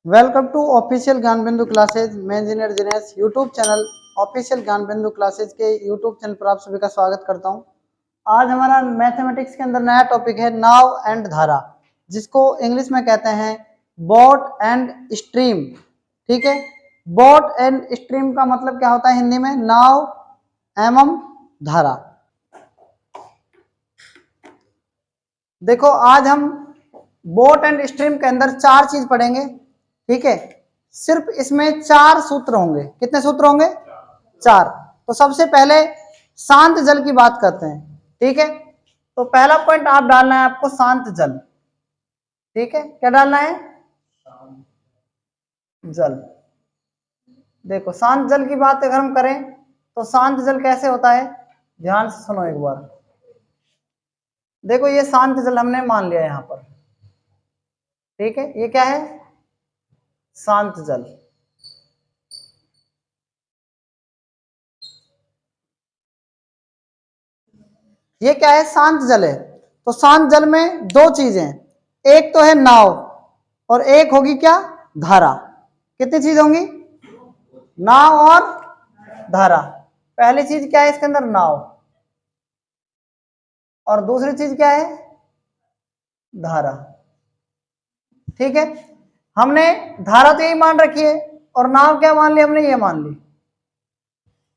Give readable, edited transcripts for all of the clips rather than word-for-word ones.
Welcome to official ज्ञान बिंदु classes. मैं engineer Dinesh YouTube channel official ज्ञान बिंदु क्लासेज के यूट्यूब चैनल पर आप सभी का स्वागत करता हूं। आज हमारा मैथमेटिक्स के अंदर नया टॉपिक है नाव एंड धारा, जिसको इंग्लिश में कहते हैं बोट एंड स्ट्रीम। ठीक है, बोट एंड स्ट्रीम का मतलब क्या होता है हिंदी में? नाव एवं धारा। देखो, आज हम बोट एंड स्ट्रीम के अंदर चार चीज पढ़ेंगे। ठीक है, सिर्फ इसमें चार सूत्र होंगे। कितने सूत्र होंगे? चार। तो सबसे पहले शांत जल की बात करते हैं। ठीक है, तो पहला पॉइंट आप डालना है आपको शांत जल। ठीक है, क्या डालना है? जल। देखो, शांत जल की बात अगर हम करें तो शांत जल कैसे होता है, ध्यान से सुनो एक बार। देखो, ये शांत जल हमने मान लिया यहां पर। ठीक है, ये क्या है? शांत जल। ये क्या है? शांत जल है। तो शांत जल में दो चीजें हैं, एक तो है नाव और एक होगी क्या? धारा। कितनी चीज होंगी? नाव और धारा। पहली चीज क्या है इसके अंदर? नाव। और दूसरी चीज क्या है? धारा। ठीक है, हमने धारा तो यही मान रखी है और नाव क्या मान ली हमने? ये मान ली।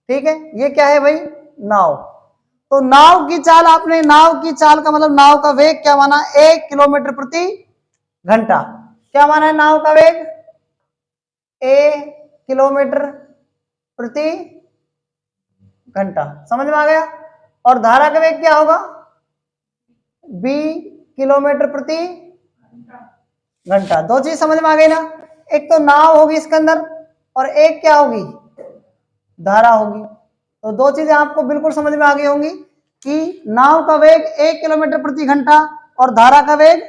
ठीक है, ये क्या है भाई? नाव। तो नाव की चाल, आपने नाव की चाल का मतलब नाव का वेग क्या माना? 1 किलोमीटर प्रति घंटा। क्या माना है नाव का वेग? 1 किलोमीटर प्रति घंटा। समझ में आ गया? और धारा का वेग क्या होगा? 20 किलोमीटर प्रति घंटा। दो चीज समझ में आ गई ना? एक तो नाव होगी इसके अंदर और एक क्या होगी? धारा होगी। तो दो चीजें आपको बिल्कुल समझ में आ गई होंगी कि नाव का वेग 1 किलोमीटर प्रति घंटा और धारा का वेग,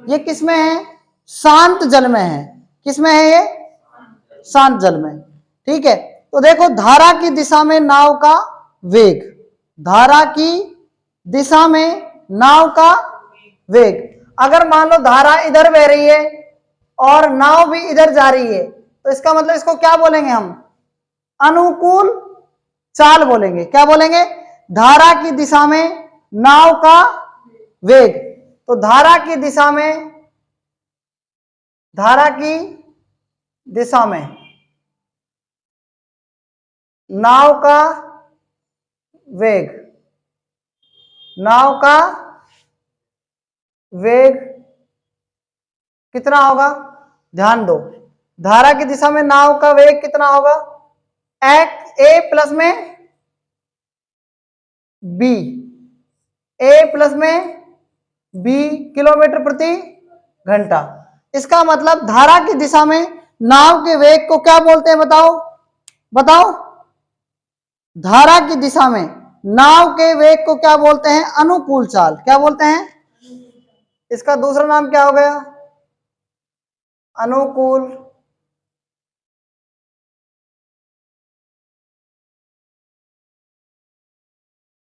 ये किसमें है? शांत जल में है। किसमें है ये? शांत जल में। ठीक है, तो देखो, धारा की दिशा में नाव का वेग, धारा की दिशा में नाव का वेग। अगर मान लो धारा इधर बह रही है और नाव भी इधर जा रही है, तो इसका मतलब इसको क्या बोलेंगे हम? अनुकूल चाल बोलेंगे। क्या बोलेंगे? धारा की दिशा में नाव का वेग। तो धारा की दिशा में, धारा की दिशा में नाव का वेग, नाव का वेग कितना होगा? ध्यान दो, धारा की दिशा में नाव का वेग कितना होगा? ए प्लस में बी, ए प्लस में बी किलोमीटर प्रति घंटा। इसका मतलब धारा की दिशा में नाव के वेग को क्या बोलते हैं? बताओ बताओ। धारा की दिशा में नाव के वेग को क्या बोलते हैं? अनुकूल चाल। क्या बोलते हैं? इसका दूसरा नाम क्या हो गया? अनुकूल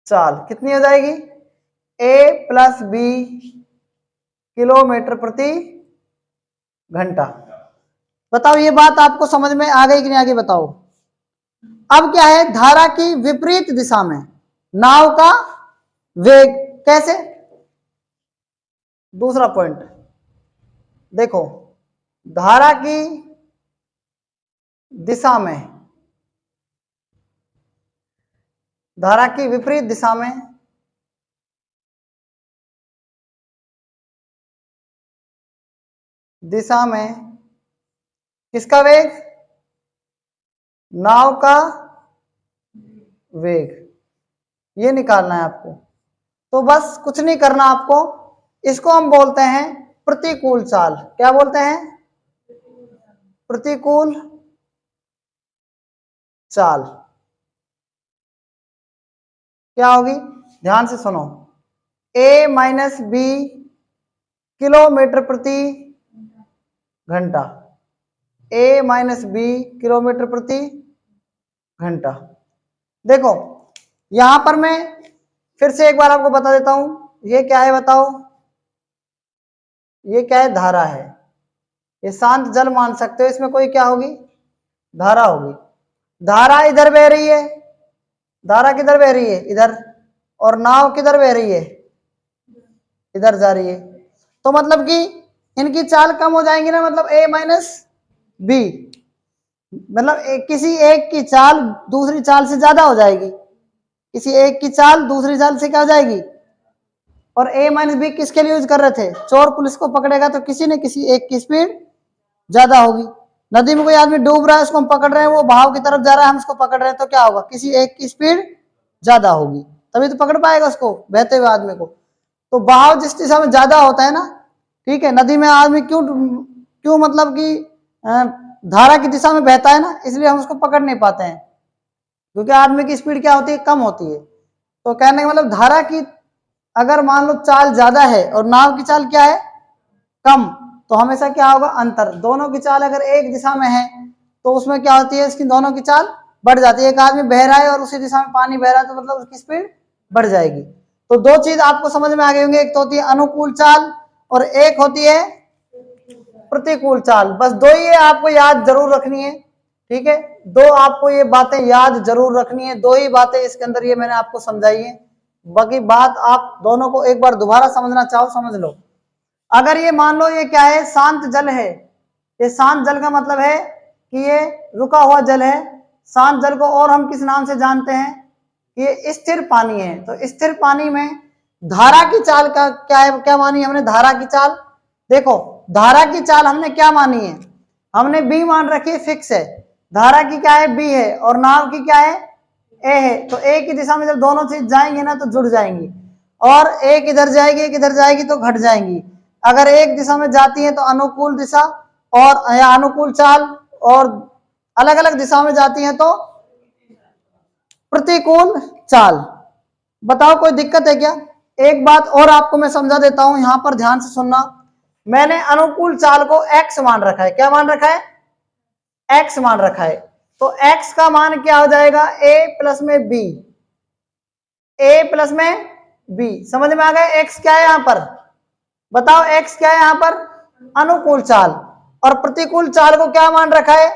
चाल। कितनी हो जाएगी? ए प्लस बी किलोमीटर प्रति घंटा। बताओ, ये बात आपको समझ में आ गई कि नहीं आ गई? बताओ। अब क्या है? धारा की विपरीत दिशा में नाव का वेग। कैसे? दूसरा पॉइंट देखो, धारा की दिशा में, धारा की विपरीत दिशा में किसका वेग? नाव का वेग। ये निकालना है आपको। तो बस कुछ नहीं करना आपको, इसको हम बोलते हैं प्रतिकूल चाल। क्या बोलते हैं? प्रतिकूल चाल। क्या होगी? ध्यान से सुनो। ए माइनस बी किलोमीटर प्रति घंटा, ए माइनस बी किलोमीटर प्रति घंटा। देखो, यहां पर मैं फिर से एक बार आपको बता देता हूं, ये क्या है बताओ? ये क्या है? धारा है। ये शांत जल मान सकते हो, इसमें कोई क्या होगी, धारा होगी। धारा इधर बह रही है, धारा किधर बह रही है, इधर, और नाव किधर बह रही है, इधर जा रही है। तो मतलब कि इनकी चाल कम हो जाएंगी ना, मतलब a माइनस बी, मतलब किसी एक की चाल दूसरी चाल से ज्यादा हो जाएगी, किसी एक की चाल दूसरी चाल से क्या हो जाएगी। और a माइनस बी किसके लिए यूज कर रहे थे, चोर पुलिस को पकड़ेगा तो किसी ने किसी एक की स्पीड ज्यादा होगी। नदी में कोई आदमी डूब रहा है, उसको हम पकड़ रहे हैं, वो बहाव की तरफ जा रहा है, हम उसको पकड़ रहे हैं, तो क्या होगा, किसी एक की स्पीड ज्यादा होगी, तभी तो पकड़ पाएगा उसको, बहते हुए आदमी को। तो बहाव जिस दिशा में ज्यादा होता है ना, ठीक है, नदी में आदमी क्यों मतलब कि धारा की दिशा में बहता है ना, इसलिए हम उसको पकड़ नहीं पाते हैं, क्योंकि आदमी की स्पीड क्या होती है, कम होती है। तो कहने का मतलब धारा की अगर मान लो चाल ज्यादा है और नाव की चाल क्या है, कम, तो हमेशा क्या होगा, अंतर। दोनों की चाल अगर एक दिशा में है तो उसमें क्या होती है, इसकी दोनों की चाल बढ़ जाती है। एक आदमी बह रहा है और उसी दिशा में पानी बह रहा है, तो मतलब उसकी स्पीड बढ़ जाएगी। तो दो चीज आपको समझ में आ गई होंगी, एक तो होती है अनुकूल चाल और एक होती है प्रतिकूल चाल। बस दो ही है, आपको याद जरूर रखनी है, ठीक है, दो आपको ये बातें याद जरूर रखनी है, दो ही बातें इसके अंदर ये मैंने आपको समझाई है। बाकी बात आप दोनों को एक बार दोबारा समझना चाहो समझ लो। अगर ये मान लो ये क्या है, शांत जल है, ये शांत जल का मतलब है कि ये रुका हुआ जल है। शांत जल को और हम किस नाम से जानते हैं, ये स्थिर पानी है। तो स्थिर पानी में धारा की चाल का क्या है, क्या मानी हमने, धारा की चाल। देखो धारा की चाल हमने क्या मानी है, हमने बी मान रखी है, फिक्स है। धारा की क्या है, बी है, और नाव की क्या है, ए है। तो ए की दिशा में जब दोनों चीज जाएंगे ना तो जुड़ जाएंगी, और एक इधर जाएगी एक इधर जाएगी तो घट जाएंगी। अगर एक दिशा में जाती है तो अनुकूल दिशा और या अनुकूल चाल, और अलग अलग दिशा में जाती हैं तो प्रतिकूल चाल। बताओ कोई दिक्कत है क्या। एक बात और आपको मैं समझा देता हूं, यहां पर ध्यान से सुनना। मैंने अनुकूल चाल को x मान रखा है, क्या मान रखा है, x मान रखा है। तो x का मान क्या हो जाएगा, a प्लस में b, a प्लस में b। समझ में आ गया, x क्या है यहां पर, बताओ x क्या है यहां पर, अनुकूल चाल। और प्रतिकूल चाल को क्या मान रखा है,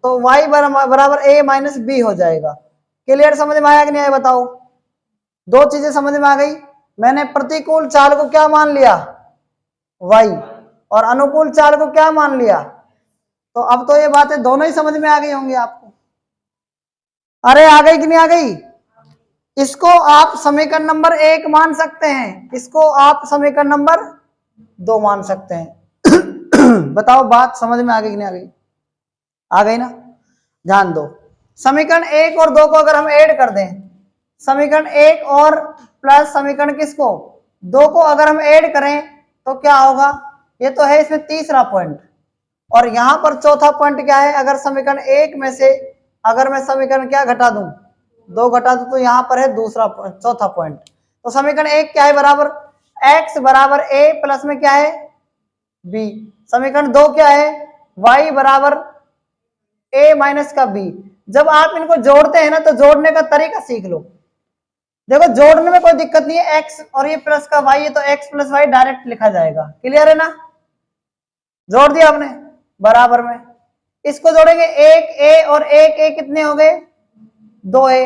तो y बराबर a माइनस बी हो जाएगा। क्लियर, समझ में आया कि नहीं आया बताओ। दो चीजें समझ में आ गई, मैंने प्रतिकूल चाल को क्या मान लिया, y, और अनुकूल चाल को क्या मान लिया। तो अब तो ये बातें दोनों ही समझ में आ गई होंगी आपको। अरे आ गई कि नहीं आ गई। इसको आप समीकरण नंबर 1 मान सकते हैं, इसको आप समीकरण नंबर 2 मान सकते हैं। बताओ बात समझ में आ गई कि नहीं आ गई, आ गई ना। ध्यान दो, समीकरण 1 और 2 को अगर हम ऐड कर दें, समीकरण 1 और प्लस समीकरण किसको, 2 को अगर हम ऐड करें तो क्या होगा, ये तो है इसमें तीसरा पॉइंट, और यहां पर चौथा पॉइंट क्या है। अगर समीकरण 1 में से अगर मैं समीकरण क्या घटा दूं, 2 घटा दूं, तो यहां पर है दूसरा चौथा पॉइंट। तो समीकरण 1 क्या है, बराबर x बराबर a प्लस में क्या है b। समीकरण 2 क्या है, y बराबर a माइनस का b। जब आप इनको जोड़ते हैं ना तो जोड़ने का तरीका सीख लो। देखो जोड़ने में कोई दिक्कत नहीं है, x और ये प्लस का y है तो x प्लस वाई डायरेक्ट लिखा जाएगा। क्लियर है ना, जोड़ दिया आपने बराबर में। इसको जोड़ेंगे, एक a और एक a कितने हो गए, 2a।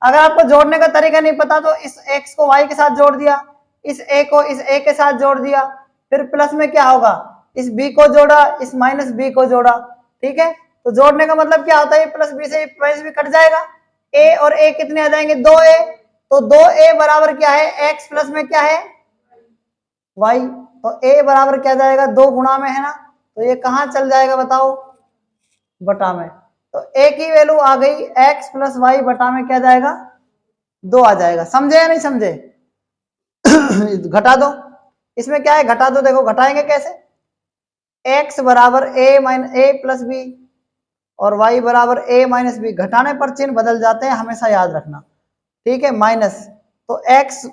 अगर आपको जोड़ने का तरीका नहीं पता तो इस x को y के साथ जोड़ दिया, इस a को इस a के साथ जोड़ दिया, फिर प्लस में क्या होगा, इस b को जोड़ा, इस माइनस b को जोड़ा। ठीक है, तो जोड़ने का मतलब क्या होता है, प्लस b से प्लस b कट जाएगा, a और a कितने आ जाएंगे, 2a। तो 2a बराबर क्या है, x प्लस में क्या है y। तो a बराबर क्या जाएगा, 2 गुणा में है ना, तो ये कहां चल जाएगा बताओ, बटा में। तो a की वैल्यू आ गई x प्लस वाई, बटा में क्या जाएगा, 2 आ जाएगा। समझे या नहीं समझे। घटा दो, इसमें क्या है, घटा दो। देखो घटाएंगे कैसे, x बराबर a minus a plus b और y बराबर a माइनस बी। घटाने पर चिन्ह बदल जाते हैं, हमेशा याद रखना, ठीक है। माइनस तो x,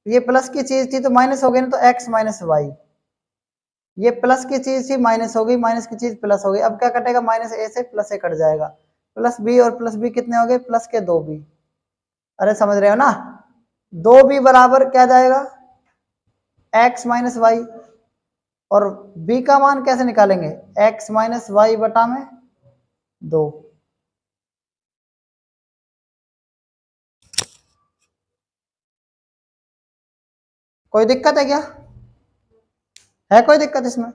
ये प्लस की चीज थी तो माइनस हो गई ना, तो x माइनस वाई। ये प्लस की चीज थी माइनस हो गई, माइनस की चीज प्लस हो गई। अब क्या कटेगा, माइनस a से प्लस a कट जाएगा, प्लस b और प्लस b कितने हो गए, प्लस के 2b। अरे समझ रहे हो ना, 2b बराबर क्या जाएगा, x माइनस वाई। और b का मान कैसे निकालेंगे, x माइनस वाई बटा में 2। कोई दिक्कत है क्या, है कोई दिक्कत इसमें?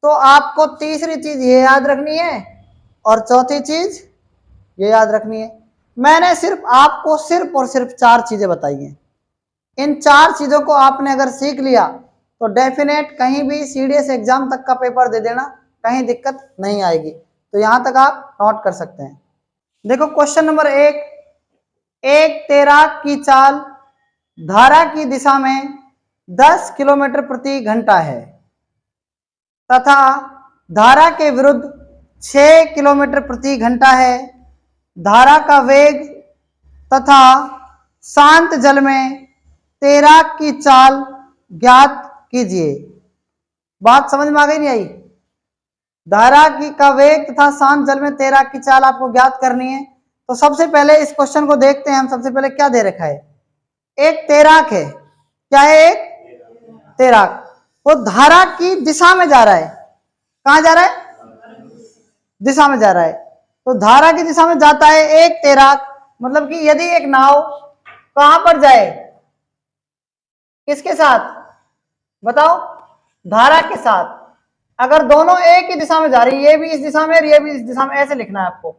तो आपको तीसरी चीज ये याद रखनी है और चौथी चीज ये याद रखनी है। मैंने सिर्फ आपको सिर्फ और सिर्फ 4 चीजें बताई हैं। इन 4 चीजों को आपने अगर सीख लिया तो डेफिनेट कहीं भी सीडीएस एग्जाम तक का पेपर दे देना, कहीं दिक्कत नहीं आएगी। तो यहां तक आप नोट कर सकते हैं। देखो क्वेश्चन नंबर 1, एक तैराक की चाल धारा की दिशा में 10 किलोमीटर प्रति घंटा है तथा धारा के विरुद्ध 6 किलोमीटर प्रति घंटा है। धारा का वेग तथा शांत जल में तैराक की चाल ज्ञात कीजिए। बात समझ में आ गई नहीं आई? धारा की का वेग तथा शांत जल में तैराक की चाल आपको ज्ञात करनी है। तो सबसे पहले इस क्वेश्चन को देखते हैं हम। सबसे पहले क्या दे रखा है, एक तैराक है। क्या है, एक तैराक। वो धारा की दिशा में जा रहा है। कहां जा रहा है, दिशा में जा रहा है। तो धारा की दिशा में जाता है एक तैराक, मतलब कि यदि एक नाव कहां पर जाए, किसके साथ बताओ, धारा के साथ। अगर दोनों एक ही दिशा में जा रही है, ये भी इस दिशा में और ये भी इस दिशा में, ऐसे लिखना है आपको।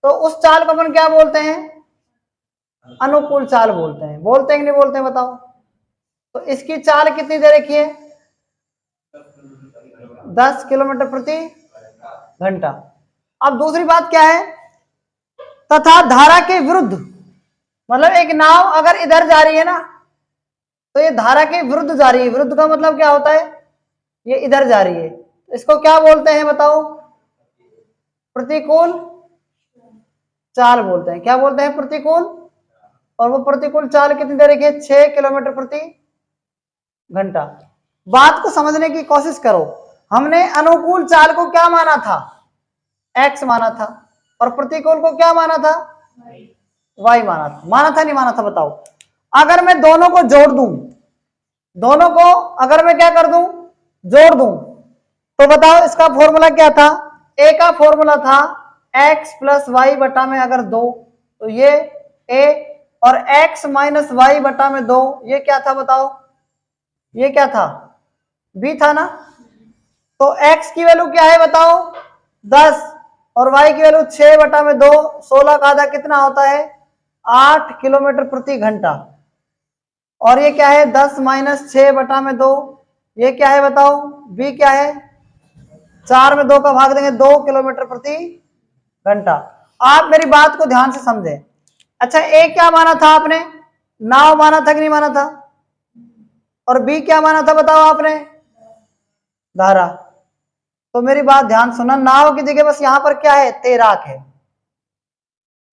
तो उस चाल को अपन क्या बोलते हैं, अनुकूल चाल बोलते हैं। बोलते हैं कि नहीं बोलते हैं बताओ? तो इसकी चाल कितनी दे रखी है, 10 किलोमीटर प्रति घंटा। अब दूसरी बात क्या है, तथा धारा के विरुद्ध, मतलब एक नाव अगर इधर जा रही है ना, तो ये धारा के विरुद्ध जा रही है। विरुद्ध का मतलब क्या होता है, ये इधर जा रही है। इसको क्या बोलते हैं बताओ, प्रतिकूल चाल बोलते हैं। क्या बोलते हैं, प्रतिकूल। और वो प्रतिकूल चाल कितनी दे रखी है, 6 किलोमीटर प्रति घंटा। बात को समझने की कोशिश करो। हमने अनुकूल चाल को क्या माना था, x माना था, और प्रतिकूल को क्या माना था, y माना था। माना था नहीं माना था बताओ? अगर मैं दोनों को जोड़ दूं, दोनों को अगर मैं क्या कर दूं, जोड़ दूं, तो बताओ इसका फॉर्मूला क्या था। a का फॉर्मूला था x प्लस वाई बटा में अगर 2, तो ये a, और x माइनस वाई बटा में 2, ये क्या था बताओ, ये क्या था, b था ना। तो x की वैल्यू क्या है बताओ, 10, और y की वैल्यू 6 बटा में 2, 16 का आधा कितना होता है, 8 किलोमीटर प्रति घंटा। और ये क्या है, 10 माइनस 6 बटा में 2, ये क्या है बताओ, b क्या है, 4 में 2 का भाग देंगे, 2 किलोमीटर प्रति घंटा। आप मेरी बात को ध्यान से समझें। अच्छा, a क्या माना था आपने, नाव माना था कि नहीं माना था, और b क्या माना था बताओ आपने, धारा। तो मेरी बात ध्यान सुना, नाव की जगह बस यहां पर क्या है, तैराक है।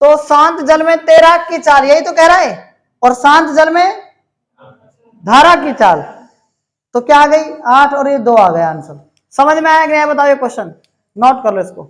तो शांत जल में तैराक की चाल, यही तो कह रहा है, और शांत जल में धारा की चाल। तो क्या आ गई, 8 और ये 2 आ गया आंसर। समझ में आया कि नहीं बताओ ये क्वेश्चन, नोट कर लो इसको।